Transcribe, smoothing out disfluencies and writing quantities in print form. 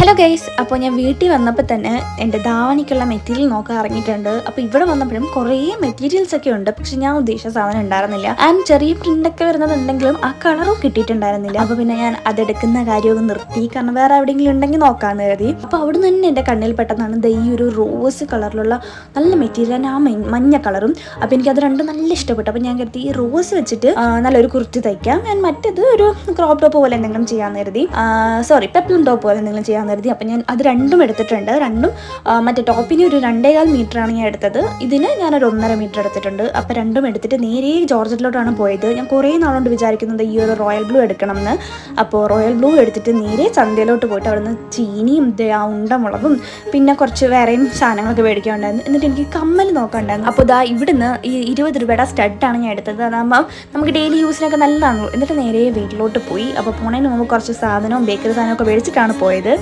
Hello guys, അപ്പോൾ ഞാൻ വീട്ടിൽ വന്നപ്പോൾ തന്നെ എൻ്റെ ധാവണിക്കുള്ള മെറ്റീരിയൽ നോക്കാൻ ഇറങ്ങിയിട്ടുണ്ട്. അപ്പോൾ ഇവിടെ വന്നപ്പോഴും കുറേ മെറ്റീരിയൽസ് ഒക്കെ ഉണ്ട്, പക്ഷെ ഞാൻ ഉദ്ദേശിച്ച സാധനം ഉണ്ടായിരുന്നില്ല. ആൻഡ് ചെറിയ പ്രിൻ്റൊക്കെ വരുന്നതുണ്ടെങ്കിലും ആ കളറും കിട്ടിയിട്ടുണ്ടായിരുന്നില്ല. അപ്പോൾ പിന്നെ ഞാൻ അതെടുക്കുന്ന കാര്യമൊക്കെ നിർത്തി, കാരണം വേറെ എവിടെയെങ്കിലും ഉണ്ടെങ്കിൽ നോക്കാമെന്ന് കരുതി. അപ്പോൾ അവിടെ നിന്ന് തന്നെ എൻ്റെ കണ്ണിൽ പെട്ടെന്നാണ് ഈ ഒരു റോസ് കളറിലുള്ള നല്ല മെറ്റീരിയൽ, ആ മഞ്ഞ കളറും. അപ്പോൾ എനിക്കത് രണ്ടും നല്ല ഇഷ്ടപ്പെട്ടു. അപ്പോൾ ഞാൻ കരുതി ഈ റോസ് വെച്ചിട്ട് നല്ലൊരു കുർത്തി തയ്ക്കാം, ഞാൻ മറ്റേത് ഒരു ക്രോപ്പ് ടോപ്പ് പോലെ എന്തെങ്കിലും ചെയ്യാമെന്ന് കരുതി. പെപ്ലം ടോപ്പ് പോലെ എന്തെങ്കിലും ചെയ്യാൻ കരുതി. അപ്പം ഞാൻ അത് രണ്ടും എടുത്തിട്ടുണ്ട്. രണ്ടും മറ്റേ ടോപ്പിന് ഒരു 2.25 മീറ്ററാണ് ഞാൻ എടുത്തത്. ഇതിന് ഞാനൊരു 1.5 മീറ്റർ എടുത്തിട്ടുണ്ട്. അപ്പം രണ്ടും എടുത്തിട്ട് നേരെ ജോർജറ്റിലോട്ടാണ് പോയത്. ഞാൻ കുറേ നാളുകൊണ്ട് വിചാരിക്കുന്നത് ഈ ഒരു റോയൽ ബ്ലൂ എടുക്കണം എന്ന്. അപ്പോൾ റോയൽ ബ്ലൂ എടുത്തിട്ട് നേരെ ചന്തയിലോട്ട് പോയിട്ട് അവിടെ നിന്ന് ചീനിയും ഉണ്ടമുളകും പിന്നെ കുറച്ച് വേറെയും സാധനങ്ങളൊക്കെ മേടിക്കാനുണ്ടായിരുന്നു. എന്നിട്ട് എനിക്ക് കമ്മൽ നോക്കാനുണ്ടായിരുന്നു. അപ്പോൾ ഇവിടുന്ന് ഈ 20 രൂപയുടെ സ്റ്റഡാണ് ഞാൻ എടുത്തത്. അതാകുമ്പോൾ നമുക്ക് ഡെയിലി യൂസിനൊക്കെ നല്ലതാണല്ലോ. എന്നിട്ട് നേരെ വീട്ടിലോട്ട് പോയി. അപ്പോൾ പോണതിന് മുമ്പ് കുറച്ച് സാധനവും ബേക്കറി സാധനമൊക്കെ മേടിച്ചിട്ടാണ് പോയത്.